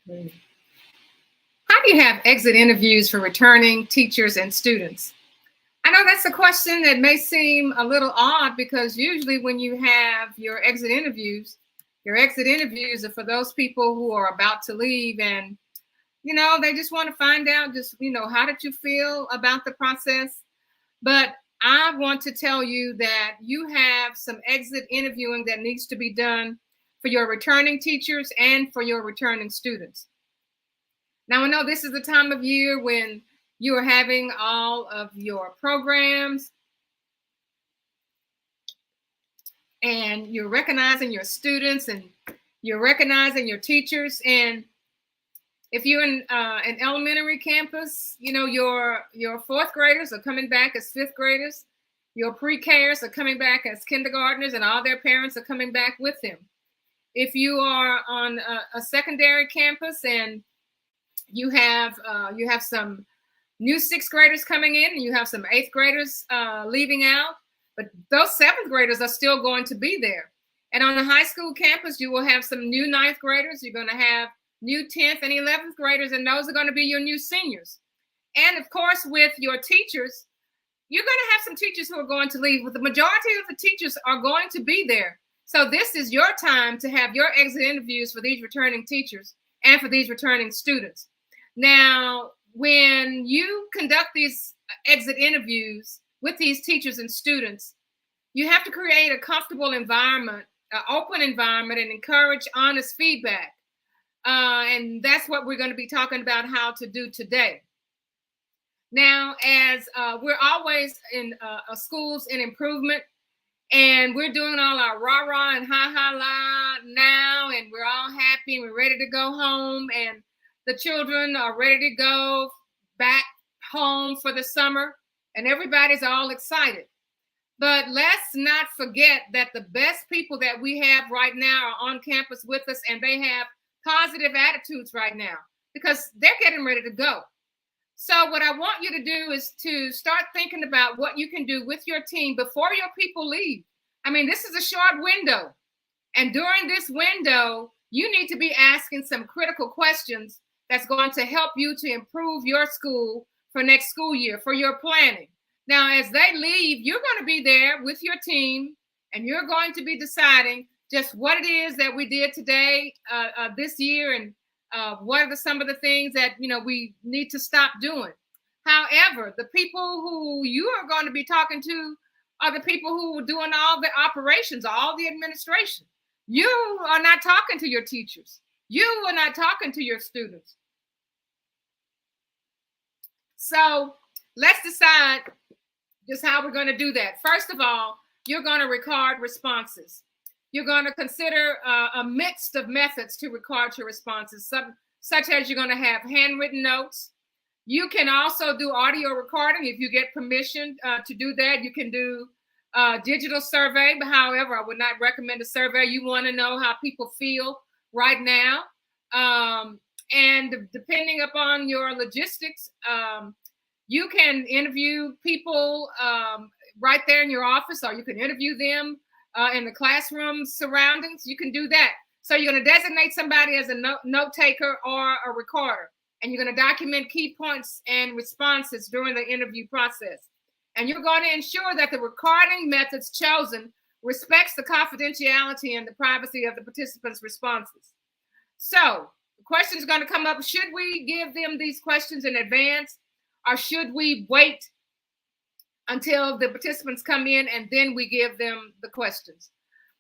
How do you have exit interviews for returning teachers and students? I know that's a question that may seem a little odd because usually when you have your exit interviews are for those people who are about to leave and, they just want to find out how did you feel about the process? But I want to tell you that you have some exit interviewing that needs to be done for your returning teachers and for your returning students. Now, I know this is the time of year when you are having all of your programs and you're recognizing your students and you're recognizing your teachers. And if you're in an elementary campus, your fourth graders are coming back as fifth graders. Your pre-Kers are coming back as kindergartners, and all their parents are coming back with them. If you are on a secondary campus and you have some new sixth graders coming in, and you have some eighth graders leaving out, but those seventh graders are still going to be there. And on the high school campus, you will have some new ninth graders. You're going to have new 10th and 11th graders, and those are going to be your new seniors. And of course, with your teachers, you're going to have some teachers who are going to leave, but the majority of the teachers are going to be there. So this is your time to have your exit interviews for these returning teachers and for these returning students. Now, when you conduct these exit interviews with these teachers and students, you have to create a comfortable environment, an open environment, and encourage honest feedback. And that's what we're going to be talking about how to do today. Now, as we're always in schools in improvement, and we're doing all our rah-rah and ha-ha-la now, and we're all happy and we're ready to go home, and the children are ready to go back home for the summer, and everybody's all excited. But let's not forget that the best people that we have right now are on campus with us, and they have positive attitudes right now because they're getting ready to go. So what I want you to do is to start thinking about what you can do with your team before your people leave. I mean, this is a short window. And during this window, you need to be asking some critical questions that's going to help you to improve your school for next school year, for your planning. Now, as they leave, you're going to be there with your team, and you're going to be deciding just what it is that we did today, this year, and what are some of the things that we need to stop doing. However, the people who you are going to be talking to are the people who are doing all the operations, all the administration. You are not talking to your teachers. You are not talking to your students. So let's decide just how we're going to do that. First of all, you're going to record responses. You're going to consider a mix of methods to record your responses, such as you're going to have handwritten notes. You can also do audio recording if you get permission to do that. You can do digital survey, but however, I would not recommend a survey. You want to know how people feel right now. And depending upon your logistics, you can interview people right there in your office, or you can interview them in the classroom surroundings. You can do that. So you're going to designate somebody as a note taker or a recorder, and you're going to document key points and responses during the interview process. And you're going to ensure that the recording methods chosen respects the confidentiality and the privacy of the participants' responses. So the question is going to come up: should we give them these questions in advance, or should we wait until the participants come in and then we give them the questions?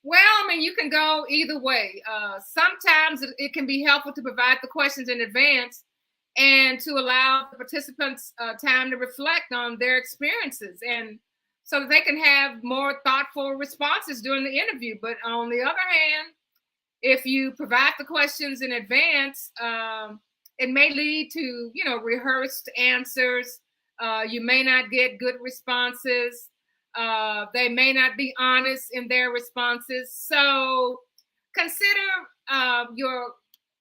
Well, I mean, you can go either way. Sometimes it can be helpful to provide the questions in advance and to allow the participants time to reflect on their experiences, and so that they can have more thoughtful responses during the interview. But on the other hand, if you provide the questions in advance, it may lead to, rehearsed answers. You may not get good responses. They may not be honest in their responses. So consider your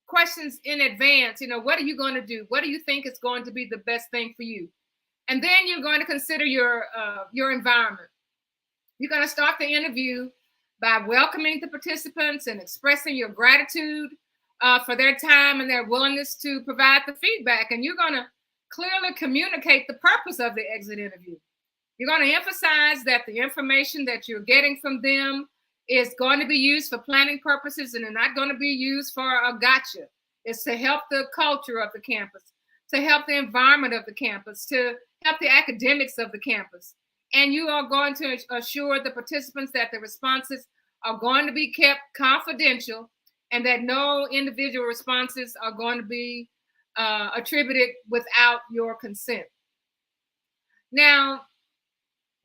questions in advance. What are you going to do? What do you think is going to be the best thing for you? And then you're going to consider your environment. You're going to start the interview by welcoming the participants and expressing your gratitude for their time and their willingness to provide the feedback. And you're going to clearly communicate the purpose of the exit interview. You're going to emphasize that the information that you're getting from them is going to be used for planning purposes and are not going to be used for a gotcha. It's to help the culture of the campus, to help the environment of the campus, to help the academics of the campus. And you are going to assure the participants that the responses are going to be kept confidential and that no individual responses are going to be attributed without your consent. Now,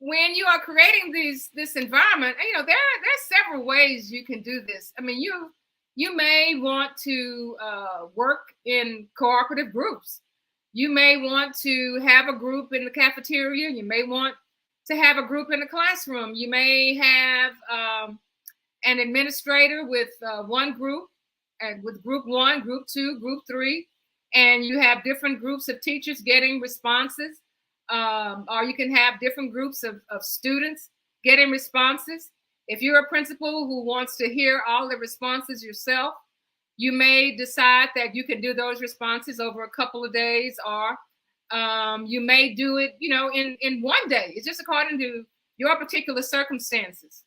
when you are creating this environment, there's several ways you can do this. I mean, you may want to work in cooperative groups. You may want to have a group in the cafeteria. You may want to have a group in the classroom. You may have an administrator with one group, and with group 1, group 2, group 3, and you have different groups of teachers getting responses. Or you can have different groups of students getting responses. If you're a principal who wants to hear all the responses yourself, you may decide that you can do those responses over a couple of days, or you may do it, in one day. It's just according to your particular circumstances.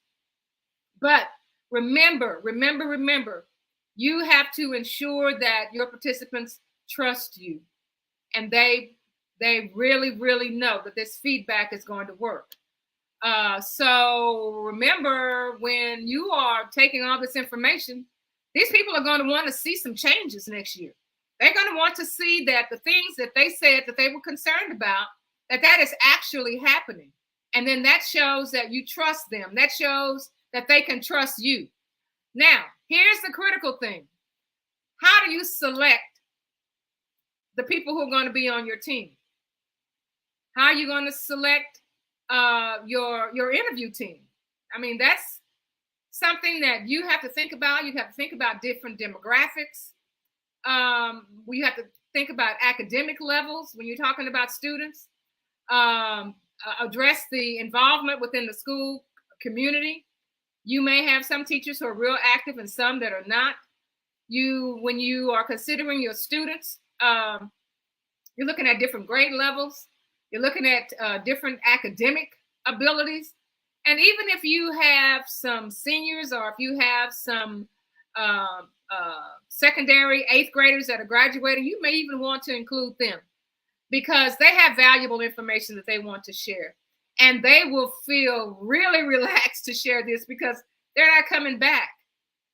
But remember, you have to ensure that your participants trust you and they really, really know that this feedback is going to work. So remember, when you are taking all this information, these people are going to want to see some changes next year. They're going to want to see that the things that they said that they were concerned about, that is actually happening. And then that shows that you trust them. That shows that they can trust you. Now, here's the critical thing. How do you select the people who are going to be on your team? How are you going to select your interview team? I mean, that's something that you have to think about. You have to think about different demographics. You have to think about academic levels when you're talking about students. Address the involvement within the school community. You may have some teachers who are real active and some that are not. When you are considering your students, you're looking at different grade levels. You're looking at different academic abilities. And even if you have some seniors or if you have some secondary 8th graders that are graduating, you may even want to include them because they have valuable information that they want to share. And they will feel really relaxed to share this because they're not coming back.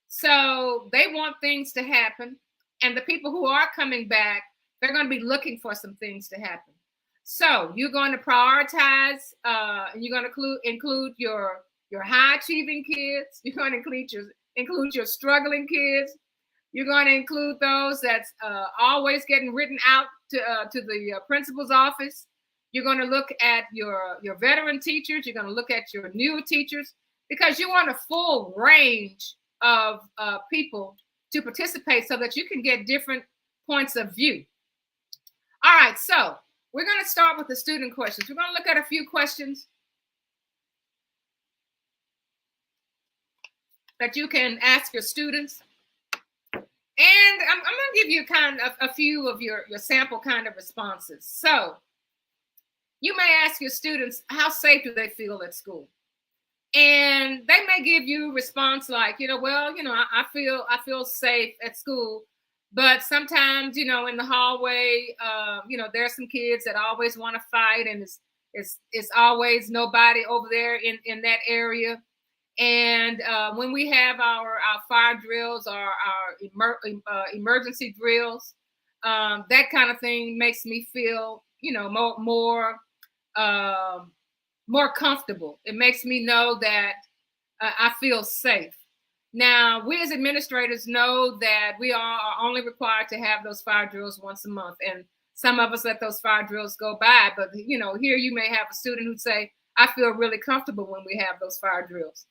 So they want things to happen. And the people who are coming back, they're going to be looking for some things to happen. So you're going to prioritize, and you're going to include your high achieving kids. You're going to include your struggling kids. You're going to include those that's always getting written out to the principal's office. You're going to look at your veteran teachers. You're going to look at your new teachers because you want a full range of people to participate so that you can get different points of view. All right, so we're going to start with the student questions. We're going to look at a few questions that you can ask your students. And I'm going to give you kind of a few of your sample kind of responses. So you may ask your students, how safe do they feel at school? And they may give you a response like, I feel safe at school. But sometimes, in the hallway, there's some kids that always want to fight, and it's always nobody over there in that area. And when we have our fire drills or our emergency drills, that kind of thing makes me feel, more comfortable. It makes me know that I feel safe. Now, we as administrators know that we are only required to have those fire drills once a month. And some of us let those fire drills go by. But, here you may have a student who'd say, I feel really comfortable when we have those fire drills.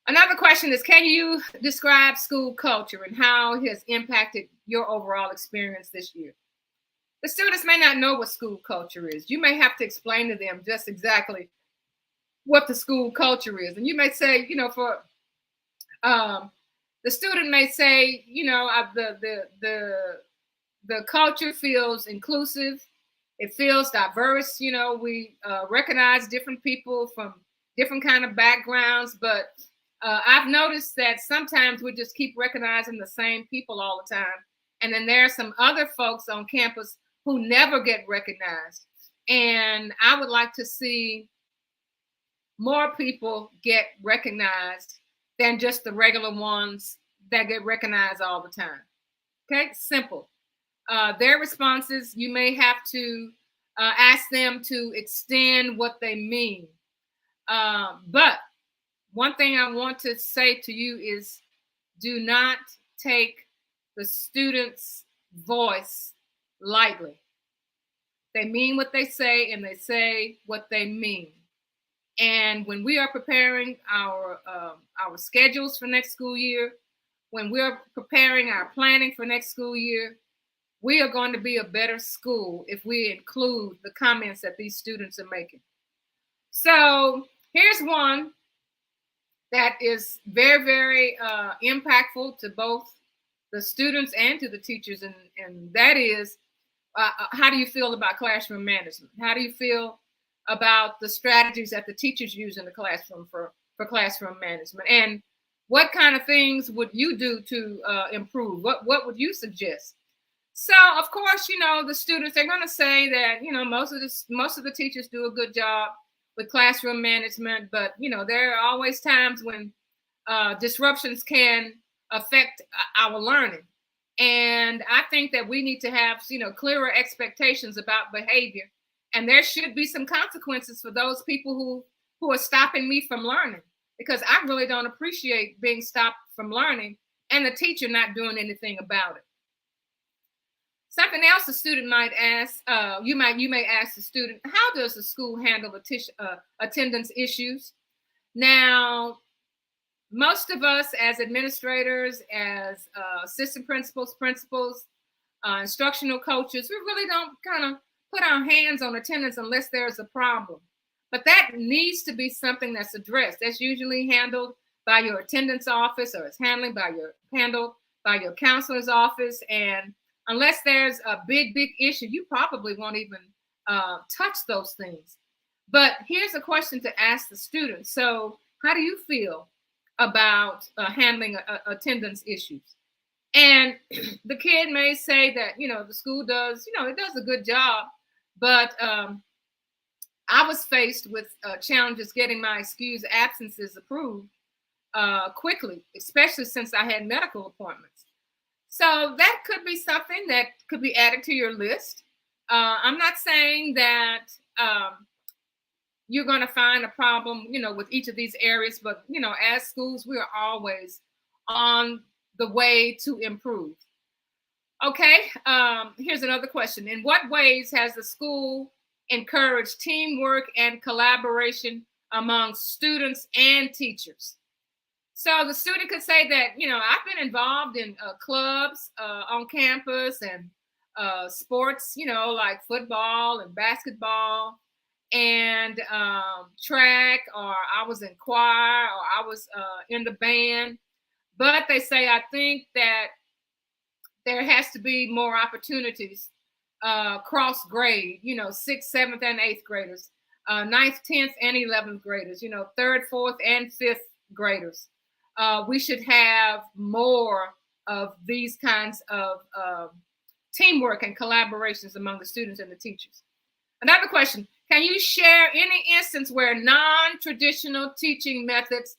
Another question is, can you describe school culture and how it has impacted your overall experience this year? The students may not know what school culture is. You may have to explain to them just exactly what the school culture is. And you may say, for the The student may say, the culture feels inclusive. It feels diverse. We recognize different people from different kind of backgrounds, but I've noticed that sometimes we just keep recognizing the same people all the time. And then there are some other folks on campus who never get recognized. And I would like to see more people get recognized than just the regular ones that get recognized all the time. Okay, simple. Their responses, you may have to ask them to extend what they mean. But one thing I want to say to you is do not take the student's voice lightly. They mean what they say, and they say what they mean. And when we are preparing our schedules for next school year, when we're preparing our planning for next school year, we are going to be a better school if we include the comments that these students are making. So here's one that is very, very impactful to both the students and to the teachers, and that is, how do you feel about classroom management? How do you feel about the strategies that the teachers use in the classroom for classroom management? And what kind of things would you do to improve? What would you suggest? So, of course, the students, they're going to say that, most of the teachers do a good job with classroom management, but, there are always times when disruptions can affect our learning. And I think that we need to have, clearer expectations about behavior. And there should be some consequences for those people who are stopping me from learning, because I really don't appreciate being stopped from learning and the teacher not doing anything about it. Something else the student might ask, you may ask the student, how does the school handle attendance issues? Now, most of us as administrators, as assistant principals, instructional coaches, we really don't kind of put our hands on attendance unless there's a problem. But that needs to be something that's addressed. That's usually handled by your attendance office, or it's handled by your counselor's office. And unless there's a big issue, you probably won't even touch those things. But here's a question to ask the students. So how do you feel about handling attendance issues? And the kid may say that, the school does, it does a good job, but I was faced with challenges getting my excused absences approved quickly, especially since I had medical appointments. So that could be something that could be added to your list. I'm not saying that you're going to find a problem, with each of these areas, but, as schools, we are always on the way to improve. Okay, here's another question. In what ways has the school encouraged teamwork and collaboration among students and teachers? So the student could say that, I've been involved in clubs on campus and sports, like football and basketball and track, or I was in choir, or I was in the band. But they say, I think that there has to be more opportunities cross grade, 6th, 7th, and 8th graders, 9th, 10th, and 11th graders, 3rd, 4th, and 5th graders. We should have more of these kinds of teamwork and collaborations among the students and the teachers. Another question, can you share any instance where non-traditional teaching methods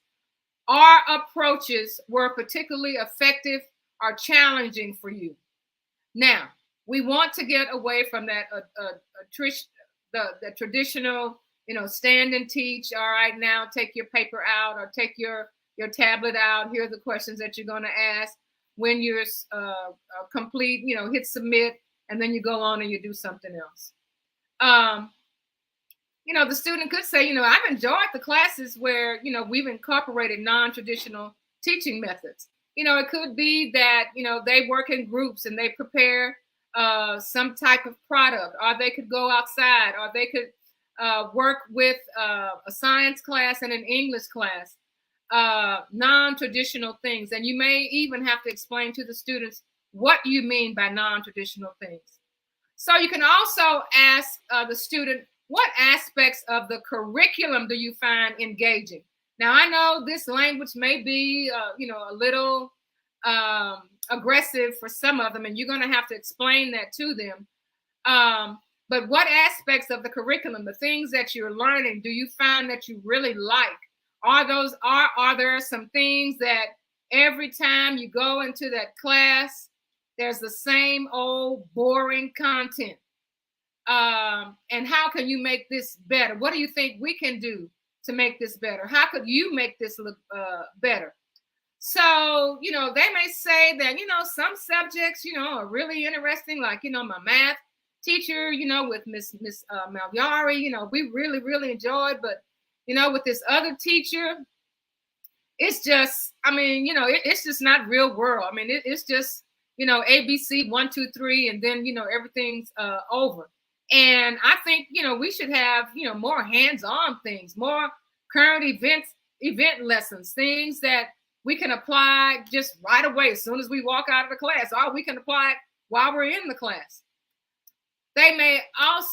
or approaches were particularly effective or challenging for you? Now, we want to get away from that the traditional, stand and teach. All right, now take your paper out or take your tablet out. Here are the questions that you're going to ask. When you're complete, hit submit, and then you go on and you do something else. The student could say, I've enjoyed the classes where, we've incorporated non-traditional teaching methods. It could be that, they work in groups and they prepare some type of product, or they could go outside, or they could work with a science class and an English class. non-traditional things. And you may even have to explain to the students what you mean by non-traditional things. So you can also ask the student, what aspects of the curriculum do you find engaging? Now, I know this language may be, a little aggressive for some of them, and you're going to have to explain that to them. But what aspects of the curriculum, the things that you're learning, do you find that you really like? Are there some things that every time you go into that class, there's the same old boring content? And how can you make this better? What do you think we can do to make this better? How could you make this look better? So, they may say that, some subjects, are really interesting, like, my math teacher, with Miss Malgari, we really, really enjoyed, but, with this other teacher, it's just, it's just not real world. I mean, it's just, ABC 1, 2, 3, and then, everything's over. And I think, we should have, more hands-on things, more current event lessons, things that we can apply just right away as soon as we walk out of the class, or we can apply it while we're in the class.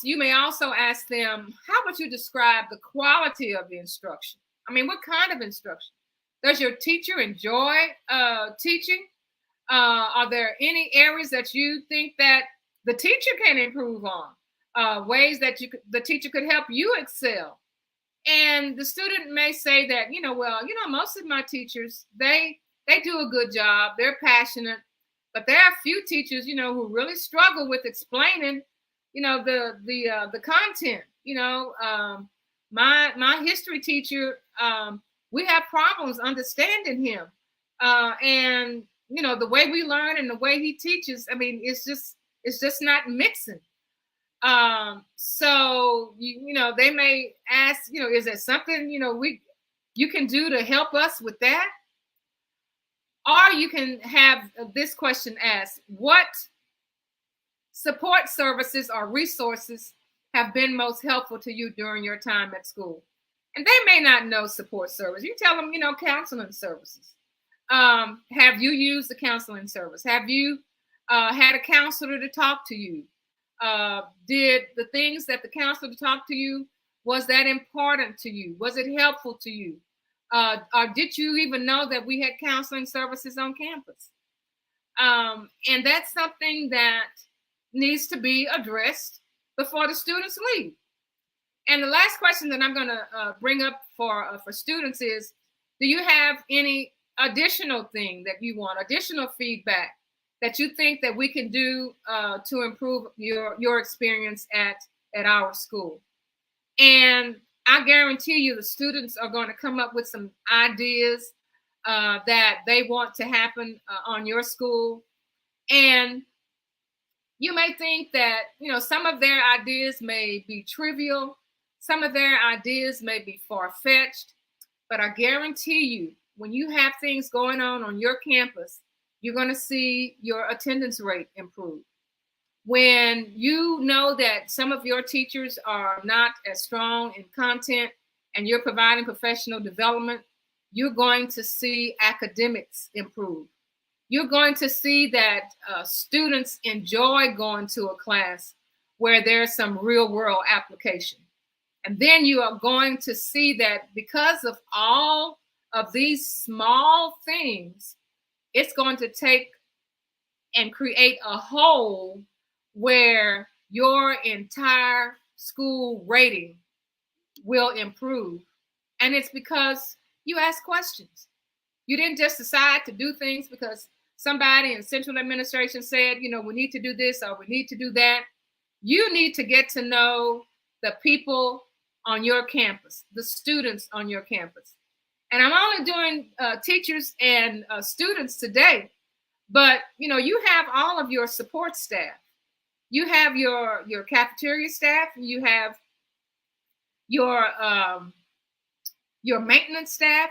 You may also ask them, how would you describe the quality of the instruction? I mean, what kind of instruction? Does your teacher enjoy teaching? Are there any areas that you think that the teacher can improve on? Ways that the teacher could help you excel? And the student may say that, most of my teachers, they do a good job. They're passionate, but there are a few teachers, who really struggle with explaining, the content. My history teacher, we have problems understanding him. And, the way we learn and the way he teaches, I mean, it's just not mixing. So they may ask, is there something, you can do to help us with that? Or you can have this question asked: what support services or resources have been most helpful to you during your time at school? And they may not know support service. You tell them, counseling services. Have you used the counseling service? Have you had a counselor to talk to you? Did the things that the counselor talked to you, was that important to you? Was it helpful to you? Or did you even know that we had counseling services on campus? And that's something that needs to be addressed before the students leave. And the last question that I'm going to bring up for students is, do you have any additional thing that you want, additional feedback that you think that we can do to improve your experience at our school? And I guarantee you the students are going to come up with some ideas that they want to happen on your school. And you may think that, some of their ideas may be trivial. Some of their ideas may be far-fetched. But I guarantee you, when you have things going on your campus, you're going to see your attendance rate improve. When you know that some of your teachers are not as strong in content and you're providing professional development, you're going to see academics improve. You're going to see that students enjoy going to a class where there's some real world application. And then you are going to see that because of all of these small things, it's going to take and create a whole where your entire school rating will improve. And it's because you ask questions. You didn't just decide to do things because somebody in central administration said, we need to do this or we need to do that. You need to get to know the people on your campus, the students on your campus. And I'm only doing teachers and students today, but you have all of your support staff. You have your cafeteria staff. You have your maintenance staff.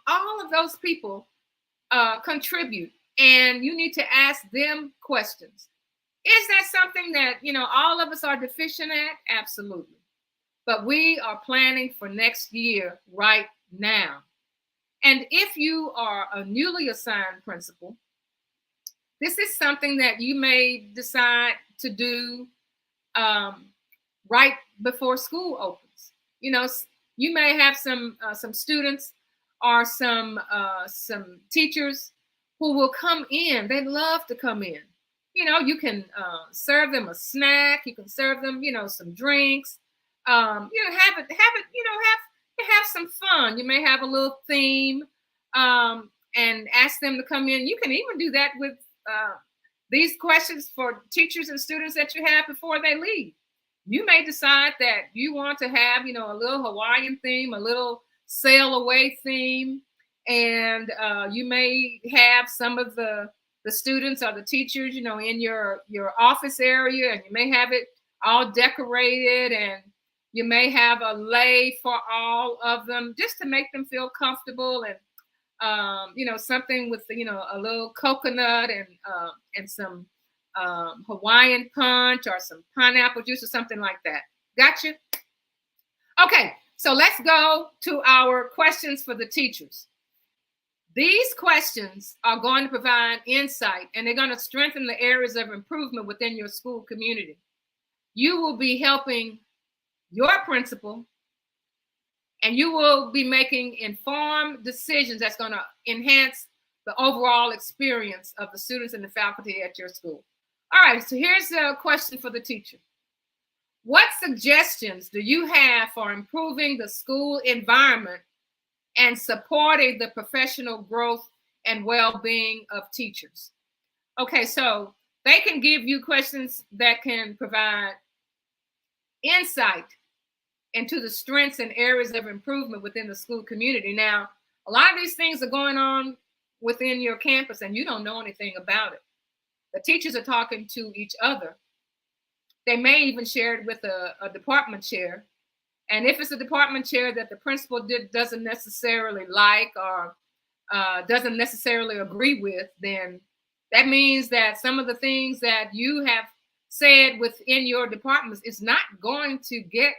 All of those people contribute, and you need to ask them questions. Is that something that all of us are deficient at? Absolutely. But we are planning for next year right now. And if you are a newly assigned principal, this is something that you may decide to do right before school opens. You know, you may have some students or some teachers who will come in. They love to come in. You know, you can serve them a snack. You can serve them, you know, some drinks. You know, have some fun. You may have a little theme and ask them to come in. You can even do that with these questions for teachers and students that you have before they leave. You may decide that you want to have, you know, a little Hawaiian theme, a little sail away theme, and you may have some of the students or the teachers, you know, in your office area, and you may have it all decorated, and you may have a lei for all of them just to make them feel comfortable, and you know, something with, you know, a little coconut and some Hawaiian punch or some pineapple juice or something like that. Gotcha? Okay, so let's go to our questions for the teachers. These questions are going to provide insight, and they're going to strengthen the areas of improvement within your school community. You will be helping your principal, and you will be making informed decisions that's going to enhance the overall experience of the students and the faculty at your school. All right, so here's a question for the teacher. What suggestions do you have for improving the school environment and supporting the professional growth and well-being of teachers? Okay, so they can give you questions that can provide insight into the strengths and areas of improvement within the school community. Now, a lot of these things are going on within your campus and you don't know anything about it. The teachers are talking to each other. They may even share it with a department chair. And if it's a department chair that the principal doesn't necessarily like or doesn't necessarily agree with, then that means that some of the things that you have said within your departments is not going to get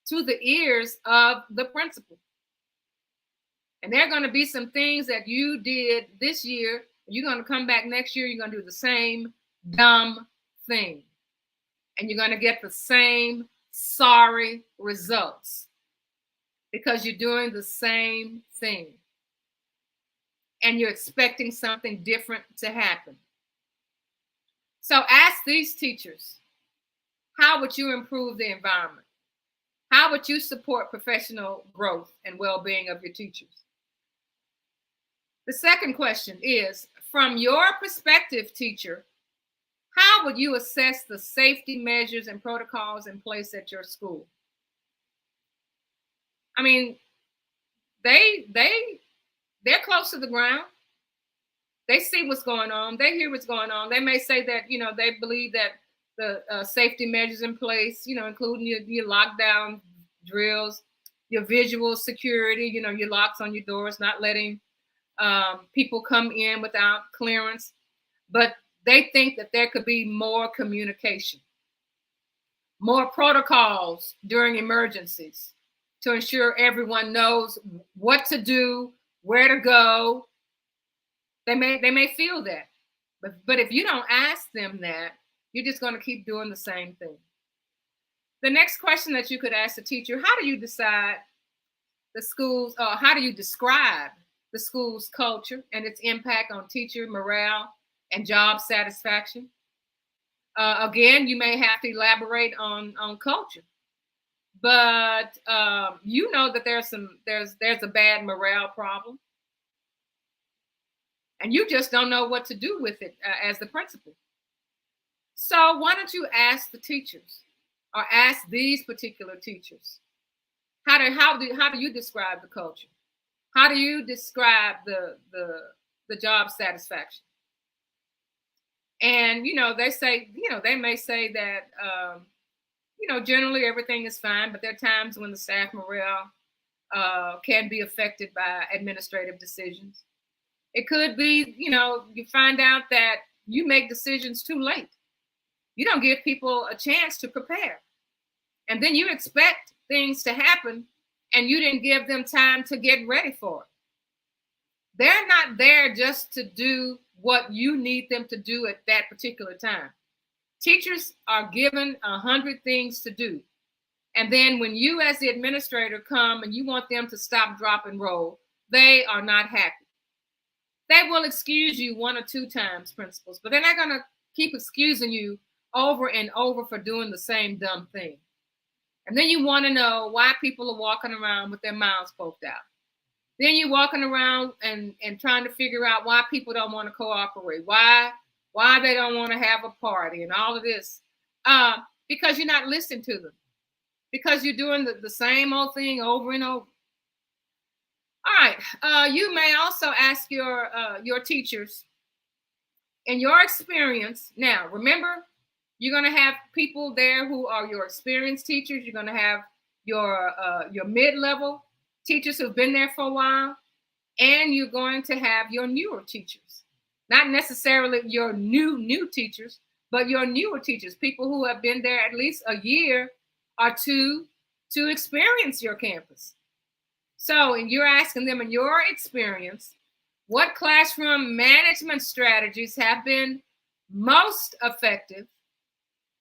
to the ears of the principal. And there are going to be some things that you did this year. You're going to come back next year. You're going to do the same dumb thing. And you're going to get the same sorry results because you're doing the same thing. And you're expecting something different to happen. So ask these teachers, how would you improve the environment? How would you support professional growth and well-being of your teachers? The second question is, from your perspective, teacher, how would you assess the safety measures and protocols in place at your school? I mean, they're close to the ground. They see what's going on. They hear what's going on. They may say that, you know, they believe that the safety measures in place, you know, including your lockdown drills, your visual security, you know, your locks on your doors, not letting people come in without clearance. But they think that there could be more communication, more protocols during emergencies to ensure everyone knows what to do, where to go. They may feel that. But if you don't ask them that, you're just going to keep doing the same thing. The next question that you could ask the teacher, how do you decide the schools, or how do you describe the school's culture and its impact on teacher morale and job satisfaction? Again, you may have to elaborate on culture, but you know that there's a bad morale problem, and you just don't know what to do with it as the principal. So why don't you ask the teachers, or ask these particular teachers, how do you describe the culture? How do you describe the job satisfaction? And, you know, they say, you know, they may say that, you know, generally everything is fine, but there are times when the staff morale can be affected by administrative decisions. It could be, you know, you find out that you make decisions too late. You don't give people a chance to prepare. And then you expect things to happen and you didn't give them time to get ready for it. They're not there just to do what you need them to do at that particular time. Teachers are given 100 things to do. And then when you as the administrator come and you want them to stop, drop, and roll, they are not happy. They will excuse you 1 or 2 times, principals, but they're not going to keep excusing you over and over for doing the same dumb thing. And then you want to know why people are walking around with their mouths poked out. Then you're walking around and trying to figure out why people don't want to cooperate, why they don't want to have a party and all of this, because you're not listening to them, because you're doing the same old thing over and over. All right, you may also ask your teachers, in your experience, now remember, you're going to have people there who are your experienced teachers. You're going to have your mid-level teachers who've been there for a while, and you're going to have your newer teachers. Not necessarily your new teachers, but your newer teachers, people who have been there at least a year or two to experience your campus. So, and you're asking them, in your experience, what classroom management strategies have been most effective,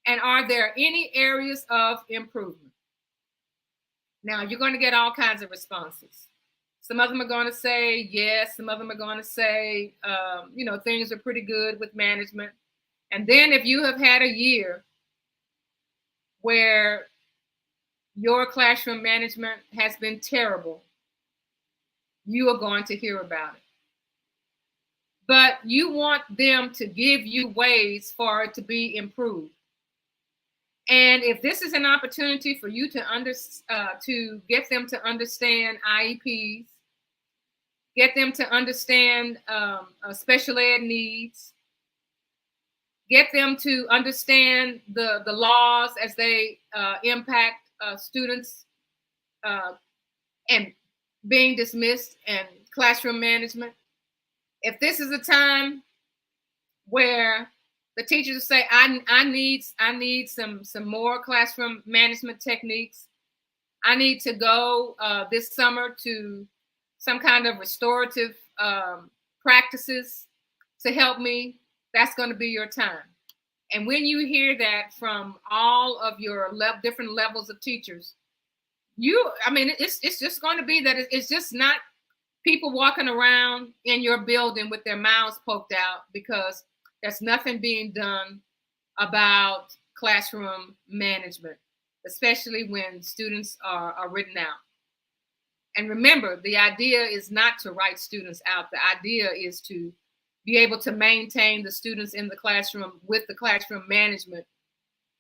and are there any areas of improvement? Now, you're going to get all kinds of responses. Some of them are going to say yes. Some of them are going to say, things are pretty good with management. And then if you have had a year where your classroom management has been terrible, you are going to hear about it. But you want them to give you ways for it to be improved. And if this is an opportunity for you to get them to understand IEPs, get them to understand special ed needs, get them to understand the laws as they impact students and being dismissed and classroom management. If this is a time where the teachers say, I need some more classroom management techniques. I need to go this summer to some kind of restorative practices to help me. That's going to be your time. And when you hear that from all of your different levels of teachers, it's just going to be that it's just not people walking around in your building with their mouths poked out because there's nothing being done about classroom management, especially when students are written out. And remember, the idea is not to write students out. The idea is to be able to maintain the students in the classroom with the classroom management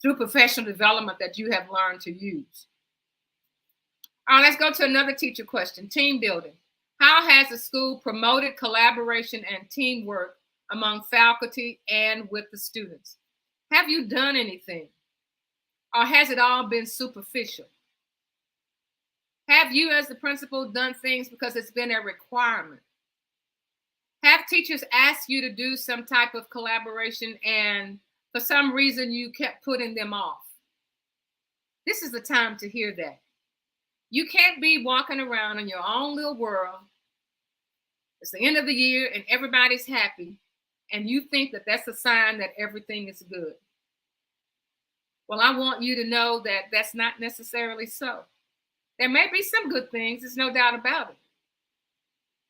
through professional development that you have learned to use. All right, let's go to another teacher question. Team building. How has the school promoted collaboration and teamwork among faculty and with the students? Have you done anything? Or has it all been superficial? Have you, as the principal, done things because it's been a requirement? Have teachers asked you to do some type of collaboration and for some reason you kept putting them off? This is the time to hear that. You can't be walking around in your own little world. It's the end of the year and everybody's happy, and you think that that's a sign that everything is good. Well, I want you to know that that's not necessarily so. There may be some good things, there's no doubt about it.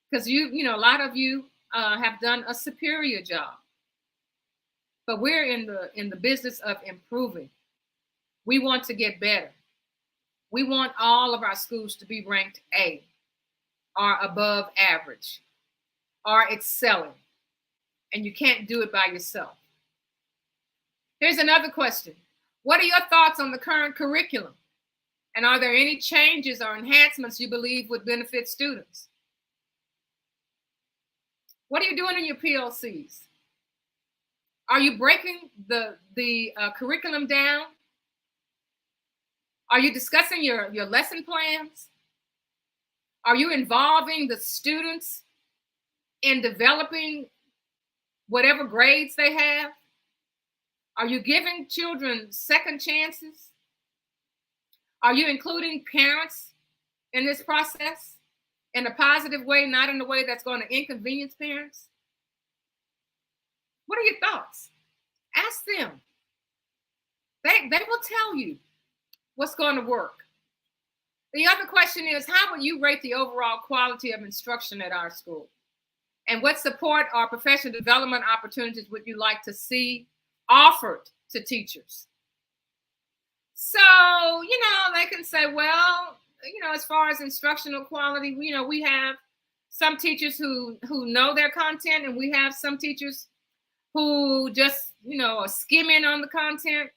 Because a lot of you have done a superior job. But we're in the business of improving. We want to get better. We want all of our schools to be ranked A, or above average, or excelling. And you can't do it by yourself. Here's another question. What are your thoughts on the current curriculum? And are there any changes or enhancements you believe would benefit students? What are you doing in your PLCs? Are you breaking the curriculum down? Are you discussing your lesson plans? Are you involving the students in developing whatever grades they have? Are you giving children second chances? Are you including parents in this process? in a positive way, not in a way that's going to inconvenience parents? What are your thoughts? Ask them. They will tell you what's going to work. The other question is, how would you rate the overall quality of instruction at our school? And what support or professional development opportunities would you like to see offered to teachers? So, they can say, well, as far as instructional quality, we have some teachers who know their content, and we have some teachers who just, are skimming on the content,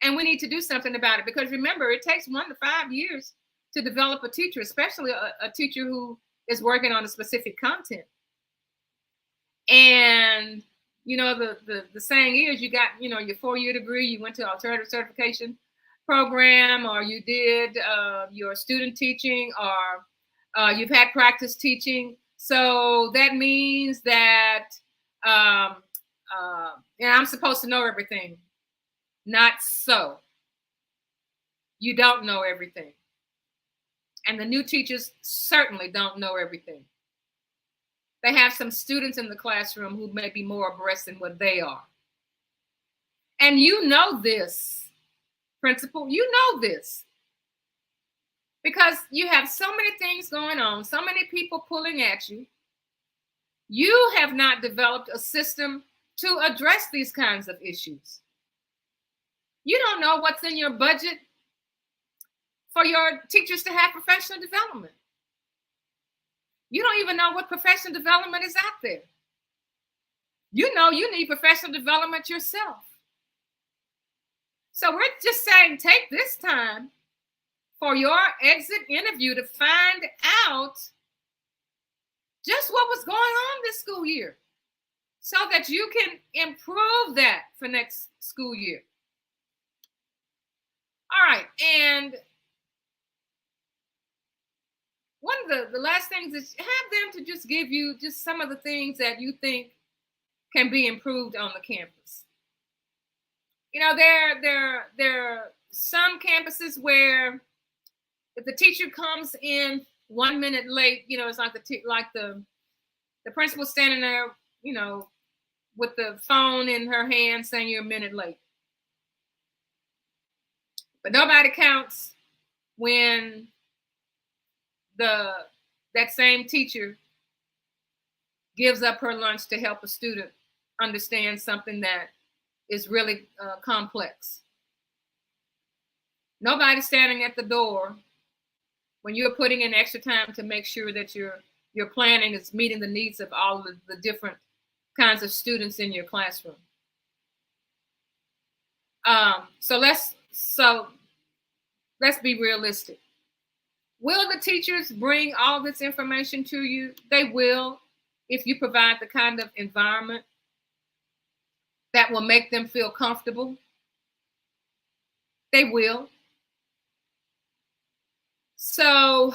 and we need to do something about it. Because remember, it takes 1 to 5 years to develop a teacher, especially a teacher who is working on a specific content. And, the saying is, you got, your 4-year degree, you went to alternative certification program, or you did your student teaching, or you've had practice teaching. So that means that I'm supposed to know everything. Not so. You don't know everything. And the new teachers certainly don't know everything. They have some students in the classroom who may be more abreast than what they are. And you know this, principal. You know this. Because you have so many things going on, so many people pulling at you. You have not developed a system to address these kinds of issues. You don't know what's in your budget for your teachers to have professional development. You don't even know what professional development is out there. You know you need professional development yourself. So we're just saying, take this time for your exit interview to find out just what was going on this school year, so that you can improve that for next school year. All right, and one of the last things is have them to just give you just some of the things that you think can be improved on the campus. There are some campuses where if the teacher comes in 1 minute late, it's like the principal standing there, with the phone in her hand saying you're a minute late. But nobody counts when that same teacher gives up her lunch to help a student understand something that is really complex. Nobody's standing at the door when you're putting in extra time to make sure that your planning is meeting the needs of all of the different kinds of students in your classroom. So let's be realistic. Will the teachers bring all this information to you? They will, if you provide the kind of environment that will make them feel comfortable. They will. So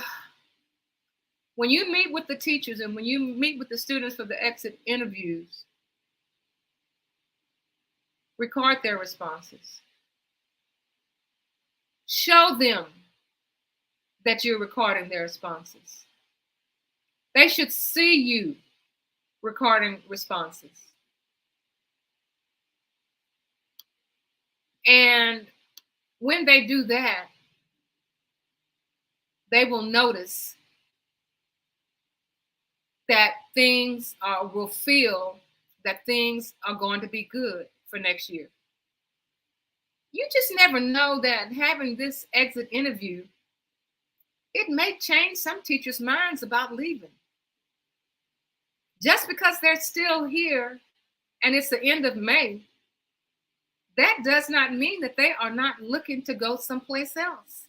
when you meet with the teachers and when you meet with the students for the exit interviews, record their responses. Show them that you're recording their responses. They should see you recording responses. And when they do that, they will notice that things will feel that things are going to be good for next year. You just never know that having this exit interview, it may change some teachers' minds about leaving. Just because they're still here and it's the end of May, that does not mean that they are not looking to go someplace else.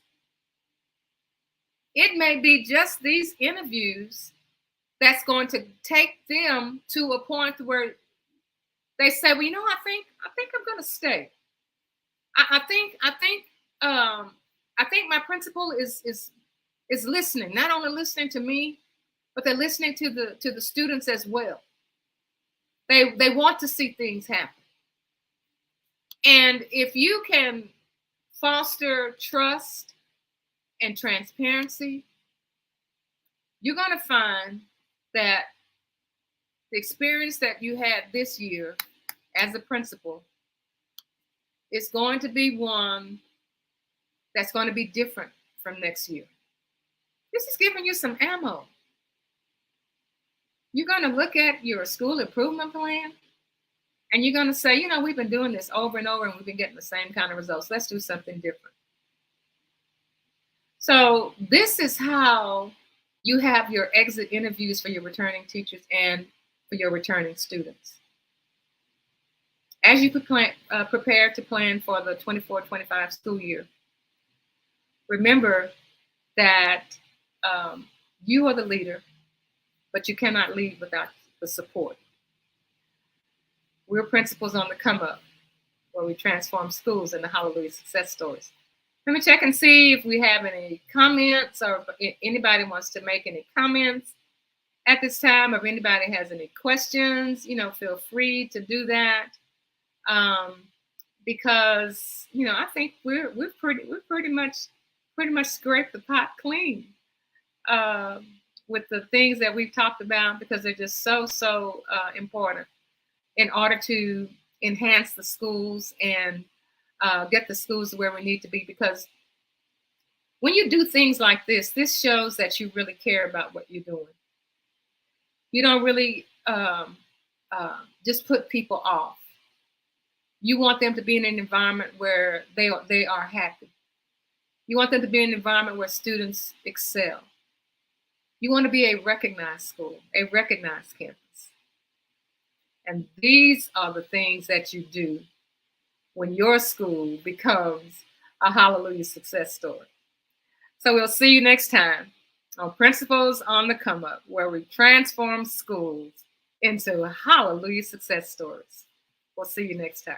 It may be just these interviews that's going to take them to a point where they say, well, I think I'm going to stay. I think my principal is listening, not only listening to me, but they're listening to the students as well. They want to see things happen. And if you can foster trust and transparency, you're going to find that the experience that you had this year as a principal is going to be one that's going to be different from next year. This is giving you some ammo. You're going to look at your school improvement plan and you're going to say, you know, we've been doing this over and over and we've been getting the same kind of results. Let's do something different. So this is how you have your exit interviews for your returning teachers and for your returning students. As you prepare to plan for the 24-25 school year, remember that you are the leader, but you cannot lead without the support. We're principals on the come up, where we transform schools into Hallelujah success stories. Let me check and see if we have any comments or if anybody wants to make any comments at this time, or if anybody has any questions, you know, feel free to do that. Because, you know, I think we've pretty much scraped the pot clean with the things that we've talked about, because they're just so important in order to enhance the schools and get the schools where we need to be. Because when you do things like this shows that you really care about what you're doing. You don't really just put people off. You want them to be in an environment where they are happy. You want them to be in an environment where students excel. You want to be a recognized school, a recognized campus. And these are the things that you do when your school becomes a Hallelujah success story. So we'll see you next time on Principals on the Come Up, where we transform schools into Hallelujah success stories. We'll see you next time.